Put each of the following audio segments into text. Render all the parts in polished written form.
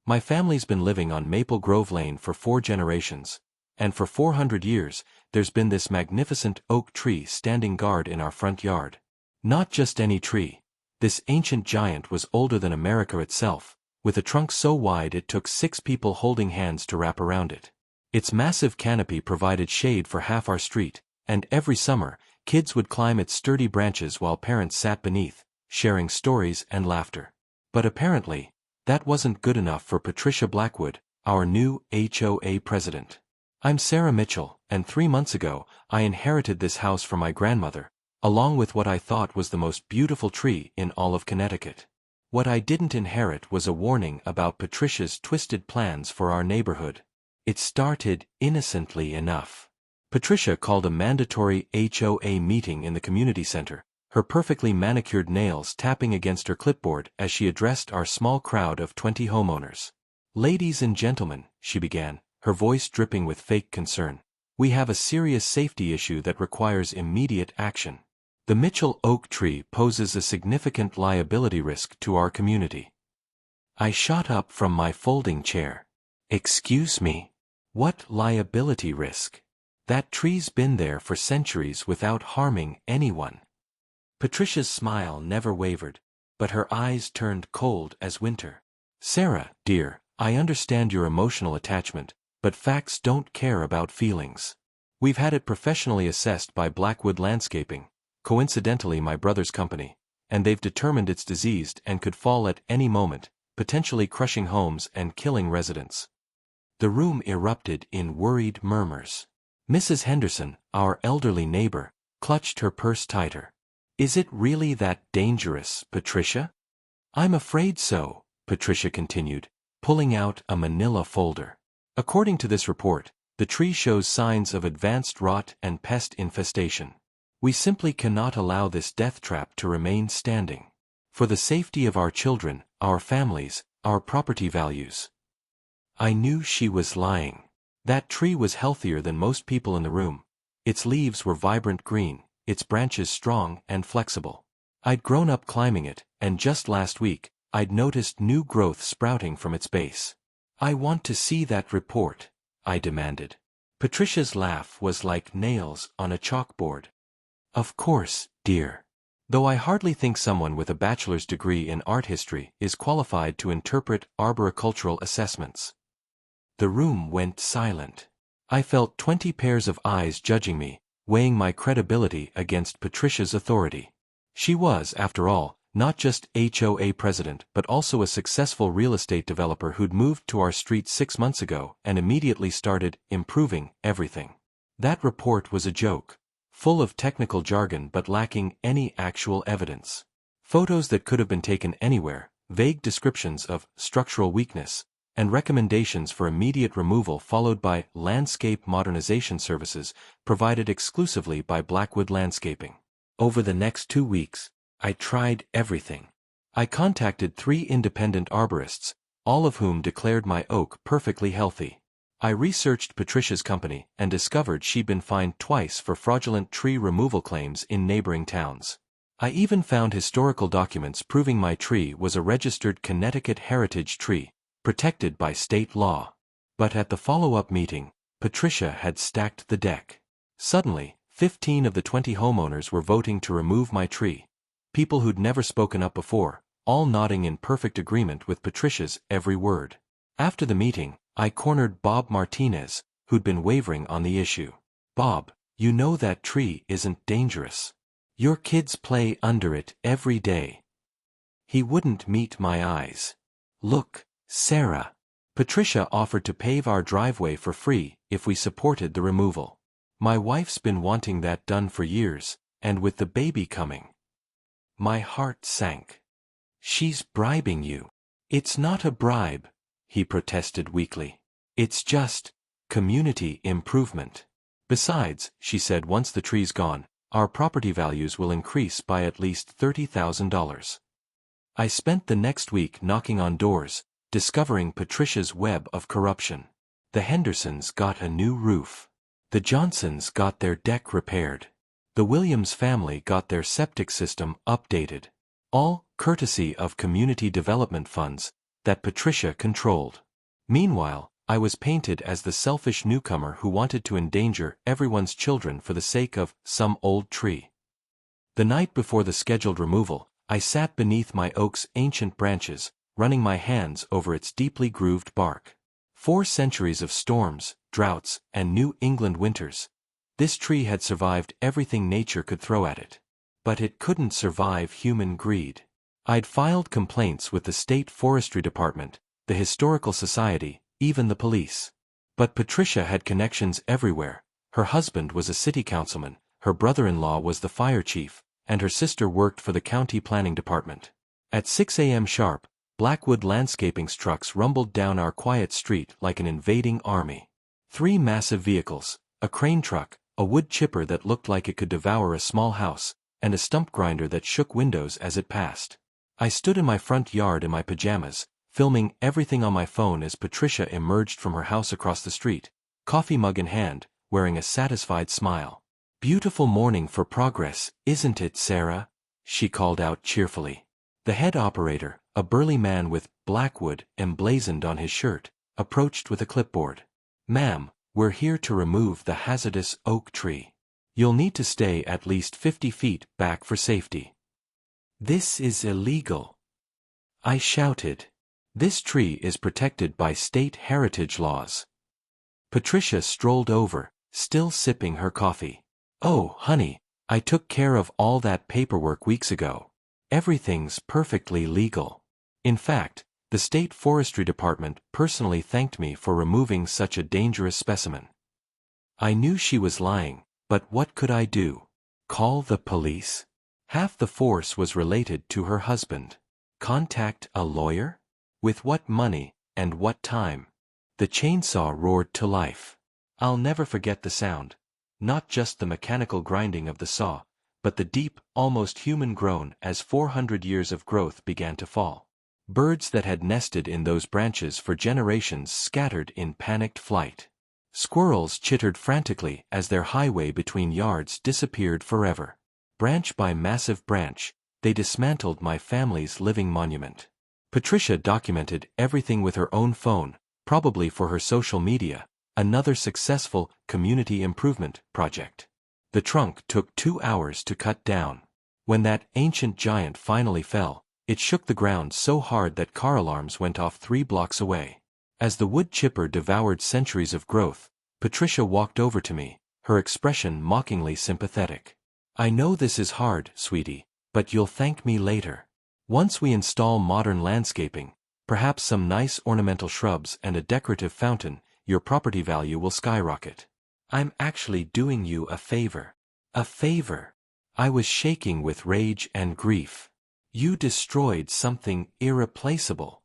My family's been living on Maple Grove Lane for 4 generations, and for 400 years, there's been this magnificent oak tree standing guard in our front yard. Not just any tree. This ancient giant was older than America itself, with a trunk so wide it took 6 people holding hands to wrap around it. Its massive canopy provided shade for half our street, and every summer, kids would climb its sturdy branches while parents sat beneath, sharing stories and laughter. But apparently, that wasn't good enough for Patricia Blackwood, our new HOA president. I'm Sarah Mitchell, and 3 months ago, I inherited this house from my grandmother, along with what I thought was the most beautiful tree in all of Connecticut. What I didn't inherit was a warning about Patricia's twisted plans for our neighborhood. It started innocently enough. Patricia called a mandatory HOA meeting in the community center, her perfectly manicured nails tapping against her clipboard as she addressed our small crowd of 20 homeowners. "Ladies and gentlemen," she began, her voice dripping with fake concern, "we have a serious safety issue that requires immediate action. The Mitchell oak tree poses a significant liability risk to our community." I shot up from my folding chair. "Excuse me? What liability risk? That tree's been there for centuries without harming anyone." Patricia's smile never wavered, but her eyes turned cold as winter. "Sarah, dear, I understand your emotional attachment, but facts don't care about feelings. We've had it professionally assessed by Blackwood Landscaping, coincidentally my brother's company, and they've determined it's diseased and could fall at any moment, potentially crushing homes and killing residents." The room erupted in worried murmurs. Mrs. Henderson, our elderly neighbor, clutched her purse tighter. "Is it really that dangerous, Patricia?" "I'm afraid so," Patricia continued, pulling out a manila folder. "According to this report, the tree shows signs of advanced rot and pest infestation. We simply cannot allow this death trap to remain standing. For the safety of our children, our families, our property values." I knew she was lying. That tree was healthier than most people in the room. Its leaves were vibrant green, its branches strong and flexible. I'd grown up climbing it, and just last week, I'd noticed new growth sprouting from its base. "I want to see that report," I demanded. Patricia's laugh was like nails on a chalkboard. "Of course, dear. Though I hardly think someone with a bachelor's degree in art history is qualified to interpret arboricultural assessments." The room went silent. I felt 20 pairs of eyes judging me, weighing my credibility against Patricia's authority. She was, after all, not just HOA president but also a successful real estate developer who'd moved to our street 6 months ago and immediately started improving everything. That report was a joke, full of technical jargon but lacking any actual evidence. Photos that could have been taken anywhere, vague descriptions of structural weakness, and recommendations for immediate removal followed by landscape modernization services provided exclusively by Blackwood Landscaping. Over the next 2 weeks, I tried everything. I contacted 3 independent arborists, all of whom declared my oak perfectly healthy. I researched Patricia's company and discovered she'd been fined twice for fraudulent tree removal claims in neighboring towns. I even found historical documents proving my tree was a registered Connecticut heritage tree, protected by state law. But at the follow-up meeting, Patricia had stacked the deck. Suddenly, 15 of the 20 homeowners were voting to remove my tree. People who'd never spoken up before, all nodding in perfect agreement with Patricia's every word. After the meeting, I cornered Bob Martinez, who'd been wavering on the issue. "Bob, you know that tree isn't dangerous. Your kids play under it every day." He wouldn't meet my eyes. "Look, Sarah. Patricia offered to pave our driveway for free if we supported the removal. My wife's been wanting that done for years, and with the baby coming." My heart sank. "She's bribing you." "It's not a bribe," he protested weakly. "It's just community improvement. Besides," she said, "once the tree's gone, our property values will increase by at least $30,000. I spent the next week knocking on doors, discovering Patricia's web of corruption. The Hendersons got a new roof. The Johnsons got their deck repaired. The Williams family got their septic system updated. All courtesy of community development funds that Patricia controlled. Meanwhile, I was painted as the selfish newcomer who wanted to endanger everyone's children for the sake of some old tree. The night before the scheduled removal, I sat beneath my oak's ancient branches, running my hands over its deeply grooved bark. 4 centuries of storms, droughts, and New England winters. This tree had survived everything nature could throw at it. But it couldn't survive human greed. I'd filed complaints with the state forestry department, the historical society, even the police. But Patricia had connections everywhere. Her husband was a city councilman, her brother-in-law was the fire chief, and her sister worked for the county planning department. At 6 a.m. sharp, Blackwood Landscaping's trucks rumbled down our quiet street like an invading army. 3 massive vehicles, a crane truck, a wood chipper that looked like it could devour a small house, and a stump grinder that shook windows as it passed. I stood in my front yard in my pajamas, filming everything on my phone as Patricia emerged from her house across the street, coffee mug in hand, wearing a satisfied smile. "Beautiful morning for progress, isn't it, Sarah?" she called out cheerfully. The head operator, a burly man with Blackwood emblazoned on his shirt, approached with a clipboard. "Ma'am, we're here to remove the hazardous oak tree. You'll need to stay at least 50 feet back for safety." "This is illegal," I shouted. "This tree is protected by state heritage laws." Patricia strolled over, still sipping her coffee. "Oh, honey, I took care of all that paperwork weeks ago. Everything's perfectly legal. In fact, the state forestry department personally thanked me for removing such a dangerous specimen." I knew she was lying, but what could I do? Call the police? Half the force was related to her husband. Contact a lawyer? With what money, and what time? The chainsaw roared to life. I'll never forget the sound. Not just the mechanical grinding of the saw, but the deep, almost human groan as 400 years of growth began to fall. Birds that had nested in those branches for generations scattered in panicked flight. Squirrels chittered frantically as their highway between yards disappeared forever. Branch by massive branch, they dismantled my family's living monument. Patricia documented everything with her own phone, probably for her social media, another successful community improvement project. The trunk took 2 hours to cut down. When that ancient giant finally fell, it shook the ground so hard that car alarms went off 3 blocks away. As the wood chipper devoured centuries of growth, Patricia walked over to me, her expression mockingly sympathetic. "I know this is hard, sweetie, but you'll thank me later. Once we install modern landscaping, perhaps some nice ornamental shrubs and a decorative fountain, your property value will skyrocket. I'm actually doing you a favor." "A favor?" I was shaking with rage and grief. "You destroyed something irreplaceable."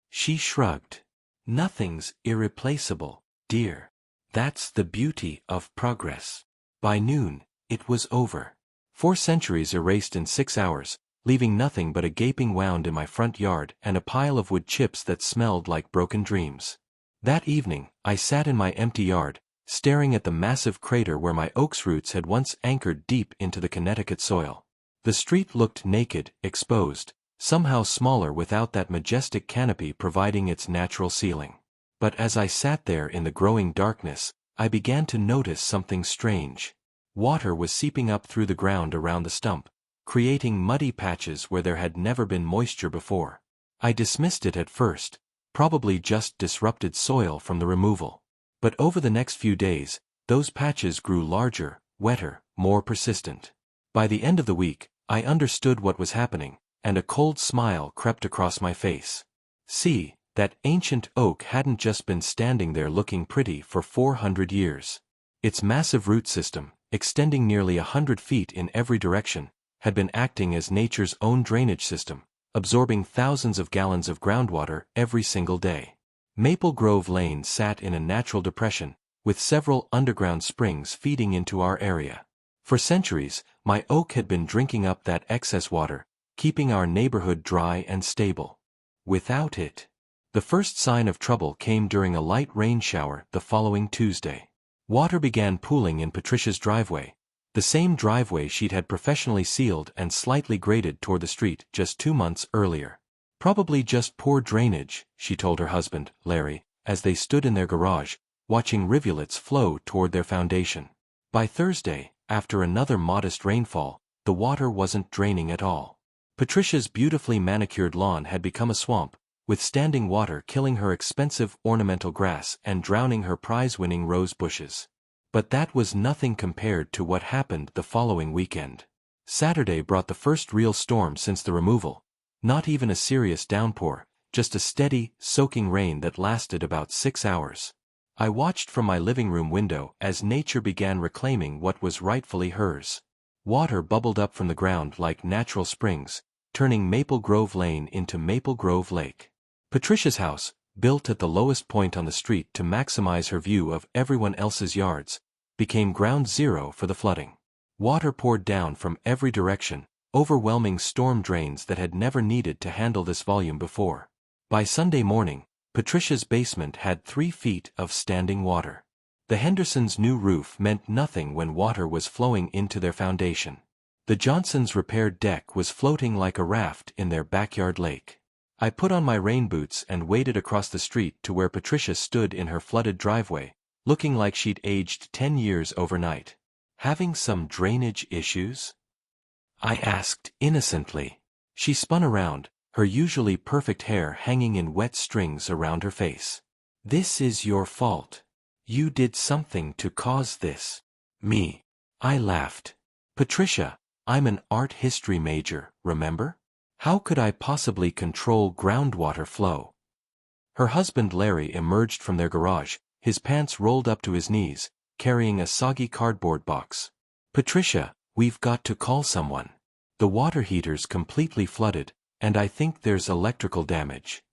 She shrugged. "Nothing's irreplaceable, dear. That's the beauty of progress." By noon, it was over. 4 centuries erased in 6 hours, leaving nothing but a gaping wound in my front yard and a pile of wood chips that smelled like broken dreams. That evening, I sat in my empty yard, staring at the massive crater where my oak's roots had once anchored deep into the Connecticut soil. The street looked naked, exposed, somehow smaller without that majestic canopy providing its natural ceiling. But as I sat there in the growing darkness, I began to notice something strange. Water was seeping up through the ground around the stump, creating muddy patches where there had never been moisture before. I dismissed it at first, probably just disrupted soil from the removal. But over the next few days, those patches grew larger, wetter, more persistent. By the end of the week, I understood what was happening, and a cold smile crept across my face. See, that ancient oak hadn't just been standing there looking pretty for 400 years. Its massive root system, extending nearly 100 feet in every direction, had been acting as nature's own drainage system, absorbing thousands of gallons of groundwater every single day. Maple Grove Lane sat in a natural depression, with several underground springs feeding into our area. For centuries, my oak had been drinking up that excess water, keeping our neighborhood dry and stable. Without it, the first sign of trouble came during a light rain shower the following Tuesday. Water began pooling in Patricia's driveway, the same driveway she'd had professionally sealed and slightly graded toward the street just 2 months earlier. Probably just poor drainage, she told her husband, Larry, as they stood in their garage, watching rivulets flow toward their foundation. By Thursday, after another modest rainfall, the water wasn't draining at all. Patricia's beautifully manicured lawn had become a swamp, with standing water killing her expensive ornamental grass and drowning her prize-winning rose bushes. But that was nothing compared to what happened the following weekend. Saturday brought the first real storm since the removal. Not even a serious downpour, just a steady, soaking rain that lasted about 6 hours. I watched from my living room window as nature began reclaiming what was rightfully hers. Water bubbled up from the ground like natural springs, turning Maple Grove Lane into Maple Grove Lake. Patricia's house, built at the lowest point on the street to maximize her view of everyone else's yards, became ground zero for the flooding. Water poured down from every direction, overwhelming storm drains that had never needed to handle this volume before. By Sunday morning, Patricia's basement had 3 feet of standing water. The Hendersons' new roof meant nothing when water was flowing into their foundation. The Johnsons' repaired deck was floating like a raft in their backyard lake. I put on my rain boots and waded across the street to where Patricia stood in her flooded driveway, looking like she'd aged 10 years overnight. "Having some drainage issues?" I asked innocently. She spun around, her usually perfect hair hanging in wet strings around her face. "This is your fault. You did something to cause this." "Me?" I laughed. "Patricia, I'm an art history major, remember? How could I possibly control groundwater flow?" Her husband Larry emerged from their garage, his pants rolled up to his knees, carrying a soggy cardboard box. "Patricia, we've got to call someone. The water heater's completely flooded, and I think there's electrical damage."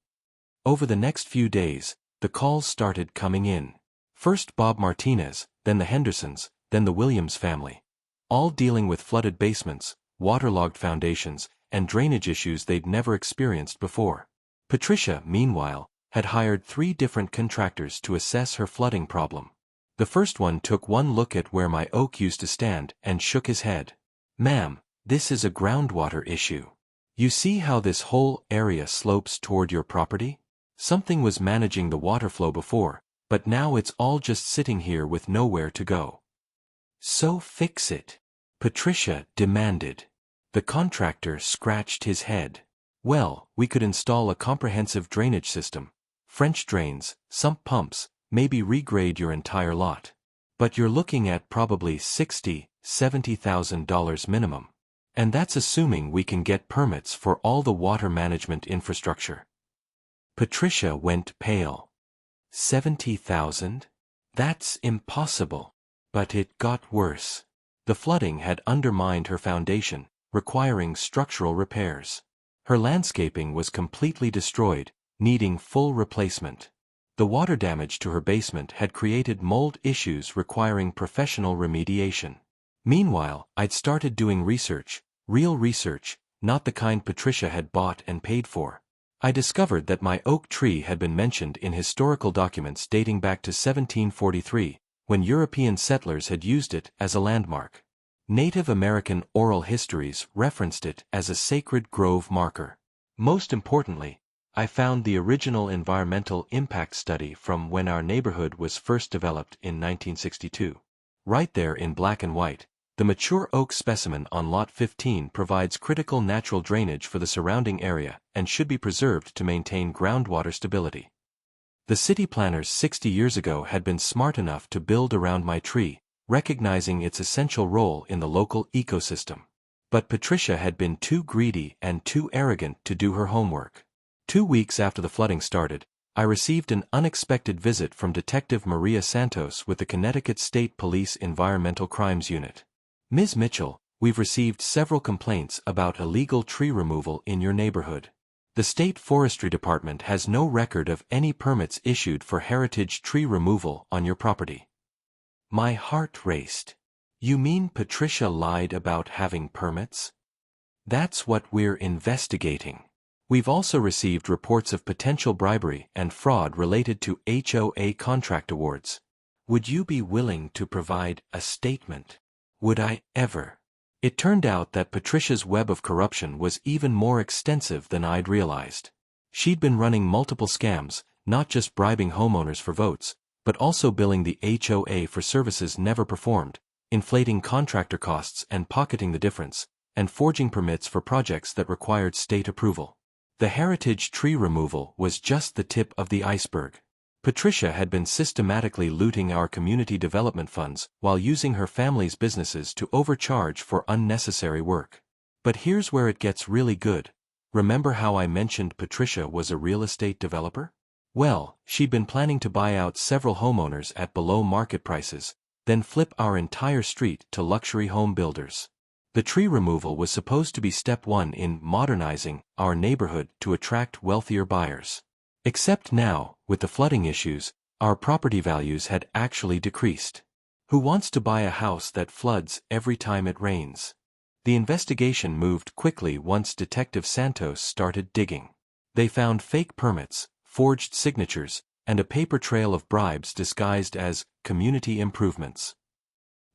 Over the next few days, the calls started coming in. First Bob Martinez, then the Hendersons, then the Williams family. All dealing with flooded basements, waterlogged foundations, and drainage issues they'd never experienced before. Patricia, meanwhile, had hired 3 different contractors to assess her flooding problem. The first one took one look at where my oak used to stand and shook his head. "Ma'am, this is a groundwater issue. You see how this whole area slopes toward your property? Something was managing the water flow before, but now it's all just sitting here with nowhere to go. So fix it," Patricia demanded. The contractor scratched his head. "Well, we could install a comprehensive drainage system, French drains, sump pumps, maybe regrade your entire lot. But you're looking at probably $60,000–$70,000 minimum. And that's assuming we can get permits for all the water management infrastructure." Patricia went pale. $70,000? That's impossible. But it got worse. The flooding had undermined her foundation, requiring structural repairs. Her landscaping was completely destroyed, needing full replacement. The water damage to her basement had created mold issues requiring professional remediation. Meanwhile, I'd started doing research, real research, not the kind Patricia had bought and paid for. I discovered that my oak tree had been mentioned in historical documents dating back to 1743, when European settlers had used it as a landmark. Native American oral histories referenced it as a sacred grove marker. Most importantly, I found the original environmental impact study from when our neighborhood was first developed in 1962. Right there in black and white, the mature oak specimen on Lot 15 provides critical natural drainage for the surrounding area and should be preserved to maintain groundwater stability. The city planners 60 years ago had been smart enough to build around my tree, recognizing its essential role in the local ecosystem. But Patricia had been too greedy and too arrogant to do her homework. 2 weeks after the flooding started, I received an unexpected visit from Detective Maria Santos with the Connecticut State Police Environmental Crimes Unit. "Ms. Mitchell, we've received several complaints about illegal tree removal in your neighborhood. The State Forestry Department has no record of any permits issued for heritage tree removal on your property." My heart raced. "You mean Patricia lied about having permits?" "That's what we're investigating. We've also received reports of potential bribery and fraud related to HOA contract awards. Would you be willing to provide a statement?" "Would I ever? It turned out that Patricia's web of corruption was even more extensive than I'd realized. She'd been running multiple scams, not just bribing homeowners for votes, but also billing the HOA for services never performed, inflating contractor costs and pocketing the difference, and forging permits for projects that required state approval. The heritage tree removal was just the tip of the iceberg. Patricia had been systematically looting our community development funds while using her family's businesses to overcharge for unnecessary work. But here's where it gets really good. Remember how I mentioned Patricia was a real estate developer? Well, she'd been planning to buy out several homeowners at below market prices, then flip our entire street to luxury home builders. The tree removal was supposed to be step one in modernizing our neighborhood to attract wealthier buyers. Except now, with the flooding issues, our property values had actually decreased. Who wants to buy a house that floods every time it rains? The investigation moved quickly once Detective Santos started digging. They found fake permits, forged signatures, and a paper trail of bribes disguised as community improvements.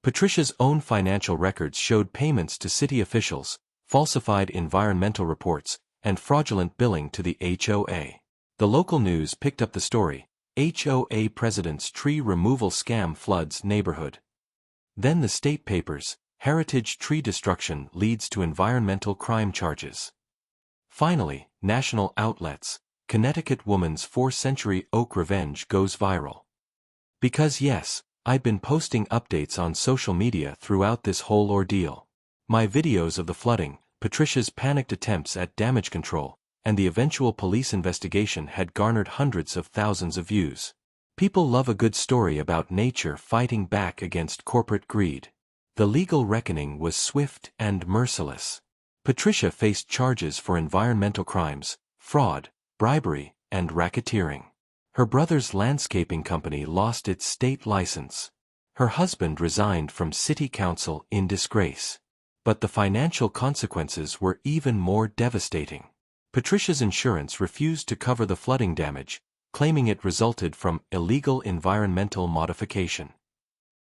Patricia's own financial records showed payments to city officials, falsified environmental reports, and fraudulent billing to the HOA. The local news picked up the story: HOA president's tree removal scam floods neighborhood. Then the state papers: heritage tree destruction leads to environmental crime charges. Finally, national outlets: Connecticut woman's 4th-century oak revenge goes viral. Because yes, I'd been posting updates on social media throughout this whole ordeal. My videos of the flooding, Patricia's panicked attempts at damage control, and the eventual police investigation had garnered hundreds of thousands of views. People love a good story about nature fighting back against corporate greed. The legal reckoning was swift and merciless. Patricia faced charges for environmental crimes, fraud, bribery, and racketeering. Her brother's landscaping company lost its state license. Her husband resigned from city council in disgrace. But the financial consequences were even more devastating. Patricia's insurance refused to cover the flooding damage, claiming it resulted from illegal environmental modification.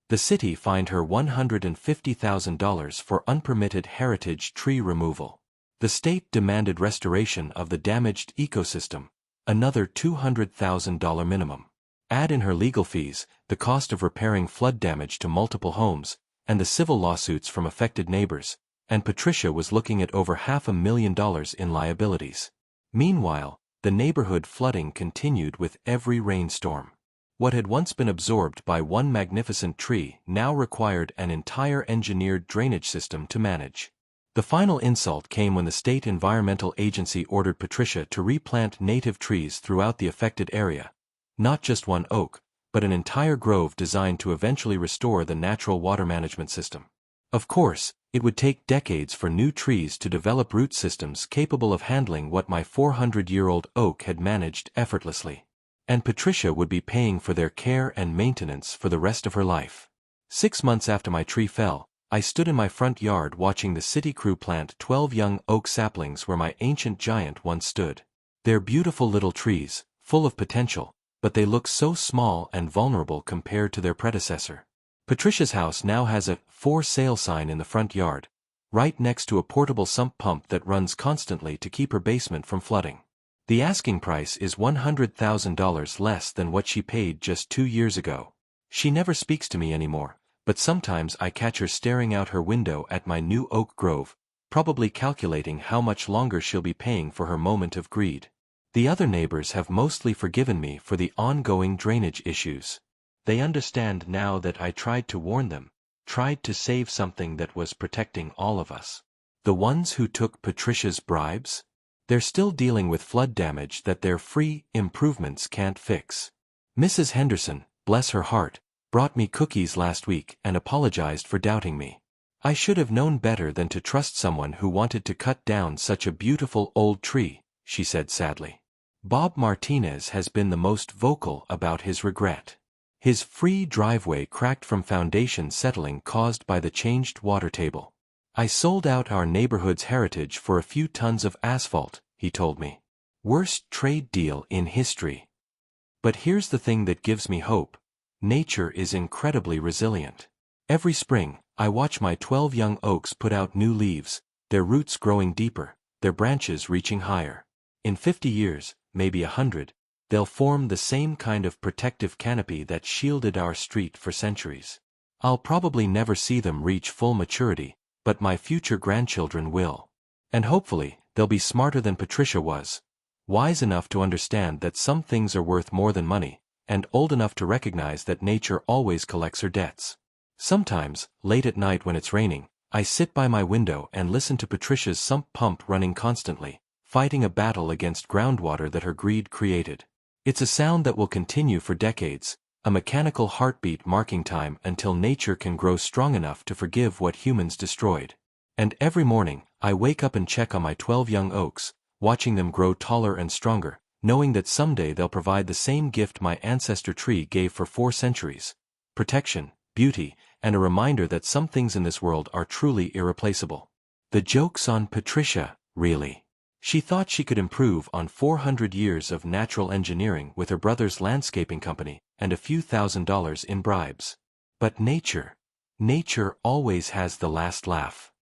The city fined her $150,000 for unpermitted heritage tree removal. The state demanded restoration of the damaged ecosystem, another $200,000 minimum. Add in her legal fees, the cost of repairing flood damage to multiple homes, and the civil lawsuits from affected neighbors, and Patricia was looking at over $500,000 in liabilities. Meanwhile, the neighborhood flooding continued with every rainstorm. What had once been absorbed by one magnificent tree now required an entire engineered drainage system to manage. The final insult came when the state environmental agency ordered Patricia to replant native trees throughout the affected area. Not just one oak, but an entire grove designed to eventually restore the natural water management system. Of course, it would take decades for new trees to develop root systems capable of handling what my 400-year-old oak had managed effortlessly. And Patricia would be paying for their care and maintenance for the rest of her life. 6 months after my tree fell, I stood in my front yard watching the city crew plant 12 young oak saplings where my ancient giant once stood. They're beautiful little trees, full of potential, but they look so small and vulnerable compared to their predecessor. Patricia's house now has a "for sale" sign in the front yard, right next to a portable sump pump that runs constantly to keep her basement from flooding. The asking price is $100,000 less than what she paid just 2 years ago. She never speaks to me anymore, but sometimes I catch her staring out her window at my new oak grove, probably calculating how much longer she'll be paying for her moment of greed. The other neighbors have mostly forgiven me for the ongoing drainage issues. They understand now that I tried to warn them, tried to save something that was protecting all of us. The ones who took Patricia's bribes? They're still dealing with flood damage that their free improvements can't fix. Mrs. Henderson, bless her heart, brought me cookies last week and apologized for doubting me. I should have known better than to trust someone who wanted to cut down such a beautiful old tree, she said sadly. Bob Martinez has been the most vocal about his regret. His free driveway cracked from foundation settling caused by the changed water table. I sold out our neighborhood's heritage for a few tons of asphalt, he told me. Worst trade deal in history. But here's the thing that gives me hope. Nature is incredibly resilient. Every spring, I watch my 12 young oaks put out new leaves, their roots growing deeper, their branches reaching higher. In 50 years, maybe 100, they'll form the same kind of protective canopy that shielded our street for centuries. I'll probably never see them reach full maturity, but my future grandchildren will. And hopefully, they'll be smarter than Patricia was, wise enough to understand that some things are worth more than money, and old enough to recognize that nature always collects her debts. Sometimes, late at night when it's raining, I sit by my window and listen to Patricia's sump pump running constantly, fighting a battle against groundwater that her greed created. It's a sound that will continue for decades, a mechanical heartbeat marking time until nature can grow strong enough to forgive what humans destroyed. And every morning, I wake up and check on my 12 young oaks, watching them grow taller and stronger, knowing that someday they'll provide the same gift my ancestor tree gave for 4 centuries: protection, beauty, and a reminder that some things in this world are truly irreplaceable. The joke's on Patricia, really. She thought she could improve on 400 years of natural engineering with her brother's landscaping company and a few $1,000s in bribes. But nature always has the last laugh.